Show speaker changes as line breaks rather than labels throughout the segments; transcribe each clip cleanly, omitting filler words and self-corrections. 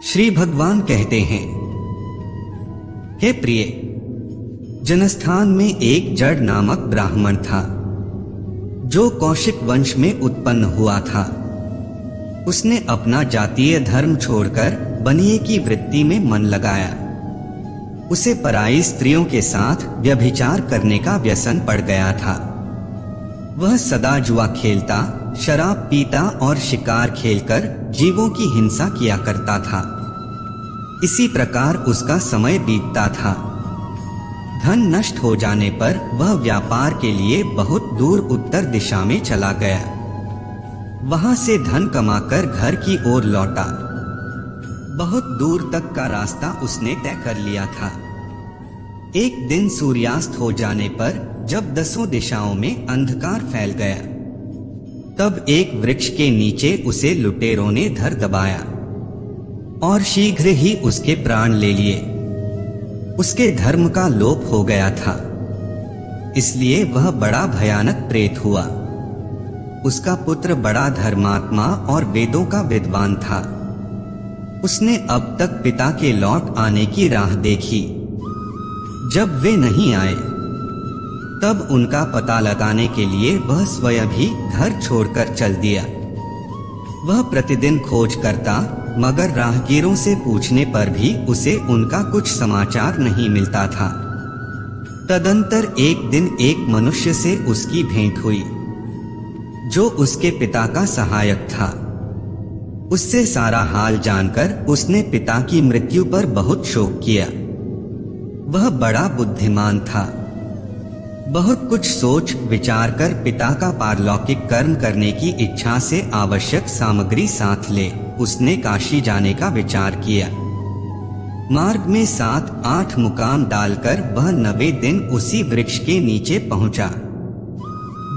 श्री भगवान कहते हैं, हे प्रिय, जनस्थान में एक जड़ नामक ब्राह्मण था जो कौशिक वंश में उत्पन्न हुआ था। उसने अपना जातीय धर्म छोड़कर बनिए की वृत्ति में मन लगाया। उसे पराई स्त्रियों के साथ व्यभिचार करने का व्यसन पड़ गया था। वह सदा जुआ खेलता, शराब पीता और शिकार खेलकर जीवों की हिंसा किया करता था। इसी प्रकार उसका समय बीतता था। धन नष्ट हो जाने पर वह व्यापार के लिए बहुत दूर उत्तर दिशा में चला गया। वहां से धन कमाकर घर की ओर लौटा। बहुत दूर तक का रास्ता उसने तय कर लिया था। एक दिन सूर्यास्त हो जाने पर जब 10 दिशाओं में अंधकार फैल गया, तब एक वृक्ष के नीचे उसे लुटेरों ने धर दबाया और शीघ्र ही उसके प्राण ले लिए। उसके धर्म का लोप हो गया था, इसलिए वह बड़ा भयानक प्रेत हुआ। उसका पुत्र बड़ा धर्मात्मा और वेदों का विद्वान था। उसने अब तक पिता के लौट आने की राह देखी। जब वे नहीं आए, तब उनका पता लगाने के लिए वह स्वयं भी घर छोड़कर चल दिया। वह प्रतिदिन खोज करता, मगर राहगीरों से पूछने पर भी उसे उनका कुछ समाचार नहीं मिलता था। तदंतर एक दिन एक मनुष्य से उसकी भेंट हुई, जो उसके पिता का सहायक था। उससे सारा हाल जानकर उसने पिता की मृत्यु पर बहुत शोक किया। वह बड़ा बुद्धिमान था। बहुत कुछ सोच विचार कर पिता का पारलौकिक कर्म करने की इच्छा से आवश्यक सामग्री साथ ले उसने काशी जाने का विचार किया। मार्ग में 7-8 मुकाम डालकर वह 9वें दिन उसी वृक्ष के नीचे पहुंचा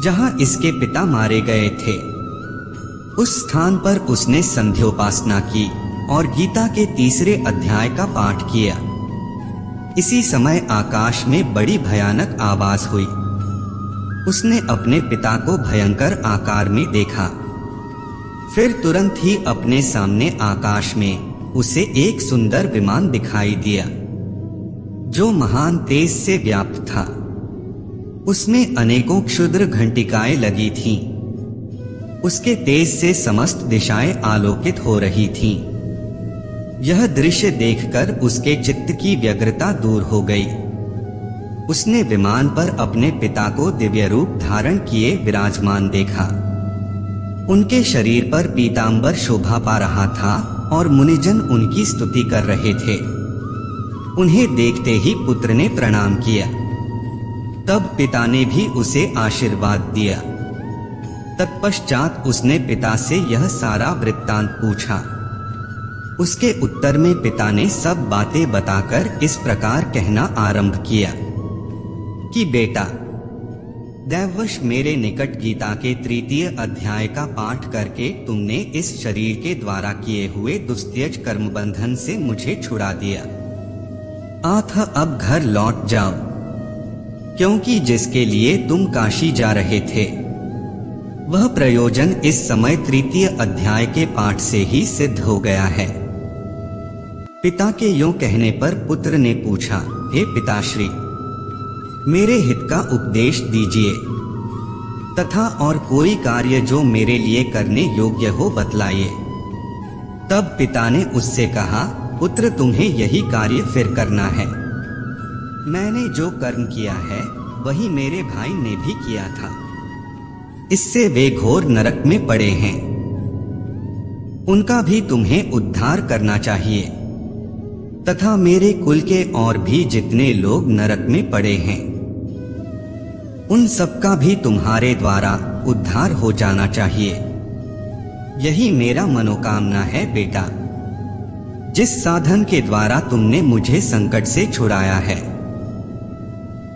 जहां इसके पिता मारे गए थे। उस स्थान पर उसने संध्योपासना की और गीता के 3 अध्याय का पाठ किया। इसी समय आकाश में बड़ी भयानक आवाज हुई। उसने अपने पिता को भयंकर आकार में देखा। फिर तुरंत ही अपने सामने आकाश में उसे एक सुंदर विमान दिखाई दिया, जो महान तेज से व्याप्त था। उसमें अनेकों क्षुद्र घंटिकाएं लगी थीं। उसके तेज से समस्त दिशाएं आलोकित हो रही थीं। यह दृश्य देखकर उसके चित्त की व्यग्रता दूर हो गई। उसने विमान पर अपने पिता को दिव्य रूप धारण किए विराजमान देखा। उनके शरीर पर पीतांबर शोभा पा रहा था और मुनिजन उनकी स्तुति कर रहे थे। उन्हें देखते ही पुत्र ने प्रणाम किया। तब पिता ने भी उसे आशीर्वाद दिया। तत्पश्चात उसने पिता से यह सारा वृत्तांत पूछा। उसके उत्तर में पिता ने सब बातें बताकर इस प्रकार कहना आरंभ किया कि बेटा, दैववश मेरे निकट गीता के 3 अध्याय का पाठ करके तुमने इस शरीर के द्वारा किए हुए दुस्त्यज कर्म बंधन से मुझे छुड़ा दिया। अतः अब घर लौट जाओ, क्योंकि जिसके लिए तुम काशी जा रहे थे, वह प्रयोजन इस समय 3 अध्याय के पाठ से ही सिद्ध हो गया है। पिता के यों कहने पर पुत्र ने पूछा, हे पिताश्री, मेरे हित का उपदेश दीजिए तथा और कोई कार्य जो मेरे लिए करने योग्य हो बतलाइए। तब पिता ने उससे कहा, पुत्र, तुम्हें यही कार्य फिर करना है। मैंने जो कर्म किया है वही मेरे भाई ने भी किया था। इससे वे घोर नरक में पड़े हैं। उनका भी तुम्हें उद्धार करना चाहिए तथा मेरे कुल के और भी जितने लोग नरक में पड़े हैं, उन सबका भी तुम्हारे द्वारा उद्धार हो जाना चाहिए। यही मेरा मनोकामना है बेटा। जिस साधन के द्वारा तुमने मुझे संकट से छुड़ाया है,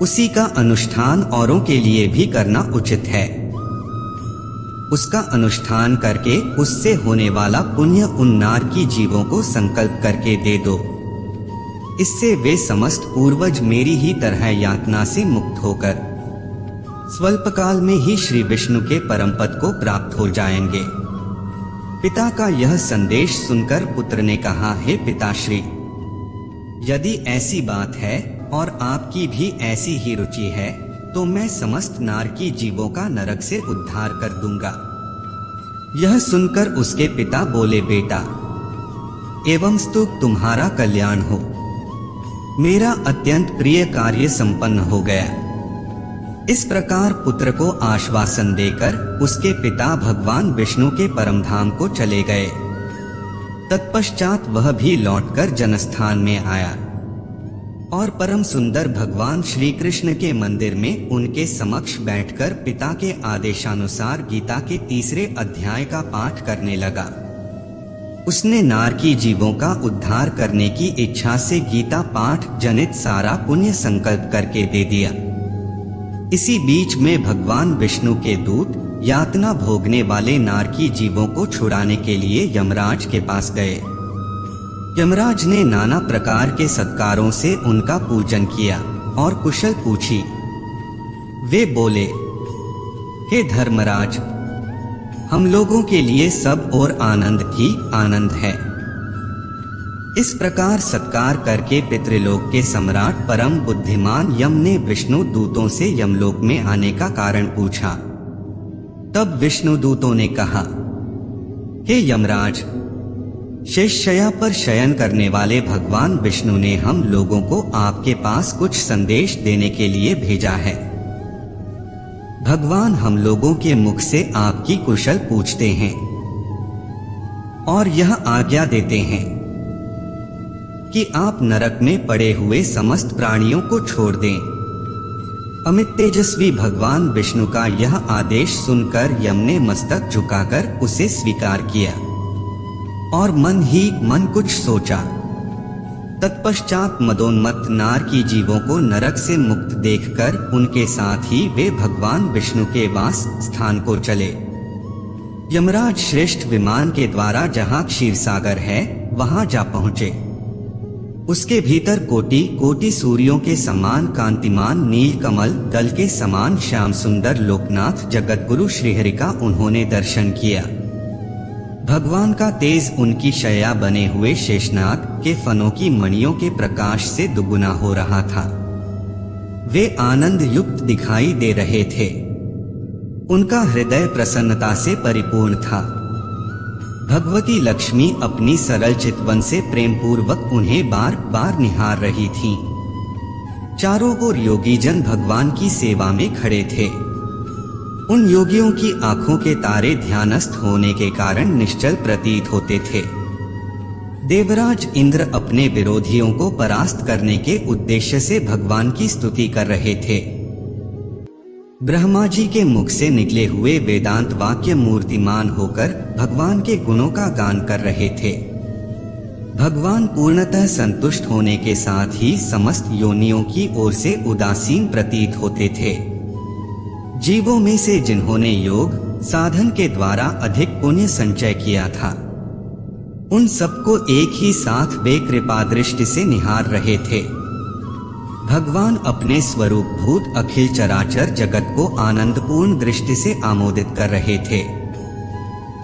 उसी का अनुष्ठान औरों के लिए भी करना उचित है। उसका अनुष्ठान करके उससे होने वाला पुण्य उन नारकी जीवों को संकल्प करके दे दो। इससे वे समस्त पूर्वज मेरी ही तरह यातना से मुक्त होकर स्वल्पकाल में ही श्री विष्णु के परम पद को प्राप्त हो जाएंगे। पिता का यह संदेश सुनकर पुत्र ने कहा, हे पिताश्री, यदि ऐसी बात है और आपकी भी ऐसी ही रुचि है तो मैं समस्त नारकी जीवों का नरक से उद्धार कर दूंगा। यह सुनकर उसके पिता बोले, बेटा, एवंस्तु तुम्हारा कल्याण हो, मेरा अत्यंत प्रिय कार्य संपन्न हो गया। इस प्रकार पुत्र को आश्वासन देकर उसके पिता भगवान विष्णु के परमधाम को चले गए। तत्पश्चात वह भी लौटकर जनस्थान में आया और परम सुंदर भगवान श्री कृष्ण के मंदिर में उनके समक्ष बैठकर पिता के आदेशानुसार गीता के 3 अध्याय का पाठ करने लगा। उसने नारकी जीवों का उद्धार करने की इच्छा से गीता पाठ जनित सारा पुण्य संकल्प करके दे दिया। इसी बीच में भगवान विष्णु के दूत यातना भोगने वाले नारकी जीवों को छुड़ाने के लिए यमराज के पास गए। यमराज ने नाना प्रकार के सत्कारों से उनका पूजन किया और कुशल पूछी। वे बोले, हे धर्मराज, हम लोगों के लिए सब और आनंद ही आनंद है। इस प्रकार सत्कार करके पितृलोक के सम्राट परम बुद्धिमान यम ने विष्णु दूतों से यमलोक में आने का कारण पूछा। तब विष्णु दूतों ने कहा, हे यमराज, शेषशय्या पर शयन करने वाले भगवान विष्णु ने हम लोगों को आपके पास कुछ संदेश देने के लिए भेजा है। भगवान हम लोगों के मुख से आपकी कुशल पूछते हैं और यह आज्ञा देते हैं कि आप नरक में पड़े हुए समस्त प्राणियों को छोड़ दें। अमित तेजस्वी भगवान विष्णु का यह आदेश सुनकर यम ने मस्तक झुकाकर उसे स्वीकार किया और मन ही मन कुछ सोचा। तत्पश्चात मदोन्मत्त नारकी जीवों को नरक से मुक्त देखकर उनके साथ ही वे भगवान विष्णु के वास स्थान को चले। यमराज श्रेष्ठ विमान के द्वारा जहाँ क्षीरसागर है वहां जा पहुँचे। उसके भीतर कोटि कोटि सूर्यों के समान कांतिमान नील कमल दल के समान श्याम सुंदर लोकनाथ जगतगुरु श्रीहरि का उन्होंने दर्शन किया। भगवान का तेज उनकी शैया बने हुए शेषनाग के फनों की मणियों के प्रकाश से दुगुना हो रहा था। वे आनंद युक्त दिखाई दे रहे थे। उनका हृदय प्रसन्नता से परिपूर्ण था। भगवती लक्ष्मी अपनी सरल चितवन से प्रेम पूर्वक उन्हें बार बार निहार रही थीं। चारों ओर योगी जन भगवान की सेवा में खड़े थे। उन योगियों की आंखों के तारे ध्यानस्थ होने के कारण निश्चल प्रतीत होते थे। देवराज इंद्र अपने विरोधियों को परास्त करने के उद्देश्य से भगवान की स्तुति कर रहे थे। ब्रह्मा जी के मुख से निकले हुए वेदांत वाक्य मूर्तिमान होकर भगवान के गुणों का गान कर रहे थे। भगवान पूर्णतः संतुष्ट होने के साथ ही समस्त योनियों की ओर से उदासीन प्रतीत होते थे। जीवों में से जिन्होंने योग साधन के द्वारा अधिक पुण्य संचय किया था, उन सबको एक ही साथ वे कृपा दृष्टि से निहार रहे थे। भगवान अपने स्वरूप भूत अखिल चराचर जगत को आनंदपूर्ण दृष्टि से आमोदित कर रहे थे।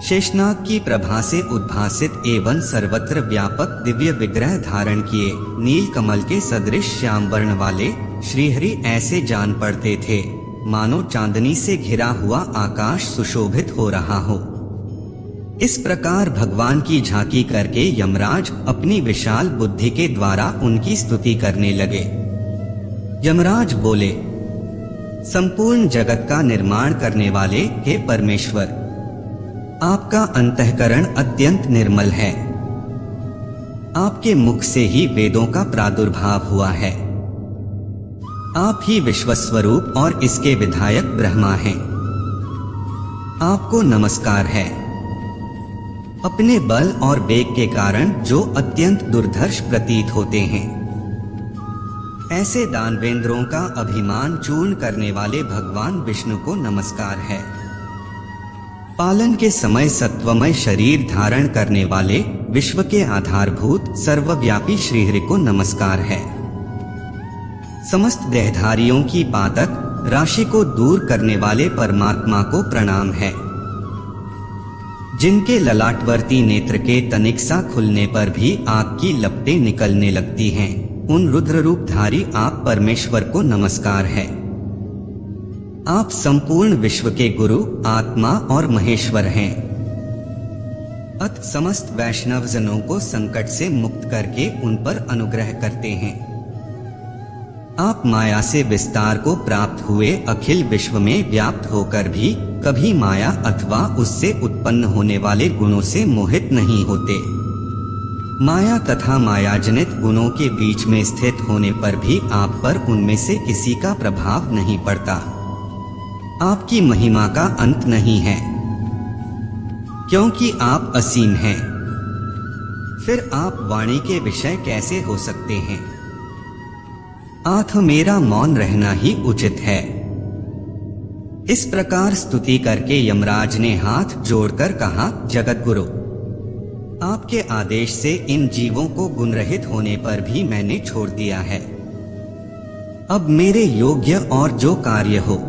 शेषनाग की प्रभा से उद्भासित एवं सर्वत्र व्यापक दिव्य विग्रह धारण किए नील कमल के सदृश श्याम वर्ण वाले श्रीहरि ऐसे जान पड़ते थे मानो चांदनी से घिरा हुआ आकाश सुशोभित हो रहा हो। इस प्रकार भगवान की झांकी करके यमराज अपनी विशाल बुद्धि के द्वारा उनकी स्तुति करने लगे। यमराज बोले, संपूर्ण जगत का निर्माण करने वाले हे परमेश्वर, आपका अंतःकरण अत्यंत निर्मल है। आपके मुख से ही वेदों का प्रादुर्भाव हुआ है। आप ही विश्वस्वरूप और इसके विधायक ब्रह्मा हैं। आपको नमस्कार है। अपने बल और वेग के कारण जो अत्यंत दुर्धर्ष प्रतीत होते हैं, ऐसे दानवेंद्रों का अभिमान चूर्ण करने वाले भगवान विष्णु को नमस्कार है। पालन के समय सत्वमय शरीर धारण करने वाले विश्व के आधारभूत सर्वव्यापी श्रीहरि को नमस्कार है। समस्त देहधारियों की पातक राशि को दूर करने वाले परमात्मा को प्रणाम है। जिनके ललाटवर्ती नेत्र के तनिक सा खुलने पर भी आग की लपटें निकलने लगती हैं, उन रुद्र रूपधारी आप परमेश्वर को नमस्कार है। आप संपूर्ण विश्व के गुरु, आत्मा और महेश्वर हैं। अत समस्त वैष्णव जनों को संकट से मुक्त करके उन पर अनुग्रह करते हैं। आप माया से विस्तार को प्राप्त हुए अखिल विश्व में व्याप्त होकर भी कभी माया अथवा उससे उत्पन्न होने वाले गुणों से मोहित नहीं होते। माया तथा मायाजनित गुणों के बीच में स्थित होने पर भी आप पर उनमें से किसी का प्रभाव नहीं पड़ता। आपकी महिमा का अंत नहीं है, क्योंकि आप असीम हैं। फिर आप वाणी के विषय कैसे हो सकते हैं? आठ मेरा मौन रहना ही उचित है। इस प्रकार स्तुति करके यमराज ने हाथ जोड़कर कहा, जगत गुरु, आपके आदेश से इन जीवों को गुणरहित होने पर भी मैंने छोड़ दिया है। अब मेरे योग्य और जो कार्य हो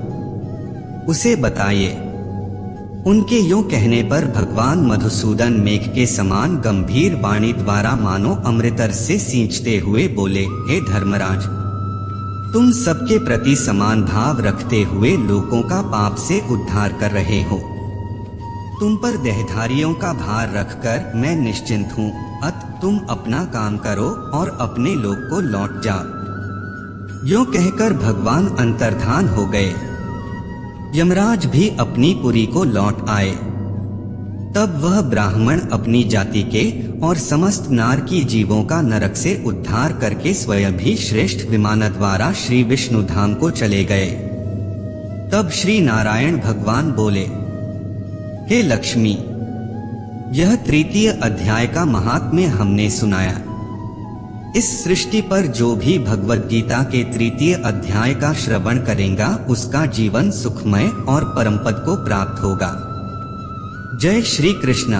उसे बताइए। उनके यूं कहने पर भगवान मधुसूदन मेघ के समान गंभीर वाणी द्वारा मानो अमृतरस से सींचते हुए बोले, हे धर्मराज, तुम सबके प्रति समान भाव रखते हुए लोगों का पाप से उद्धार कर रहे हो। तुम पर देहधारियों का भार रखकर मैं निश्चिंत हूँ। अत तुम अपना काम करो और अपने लोक को लौट जाओ। यूं कहकर भगवान अंतर्धान हो गए। यमराज भी अपनी पुरी को लौट आए। तब वह ब्राह्मण अपनी जाति के और समस्त नार की जीवों का नरक से उद्धार करके स्वयं भी श्रेष्ठ विमान द्वारा श्री विष्णु धाम को चले गए। तब श्री नारायण भगवान बोले, हे लक्ष्मी, यह तृतीय अध्याय का महात्म्य हमने सुनाया। इस सृष्टि पर जो भी भगवद गीता के तृतीय अध्याय का श्रवण करेगा उसका जीवन सुखमय और परमपद को प्राप्त होगा। जय श्री कृष्ण।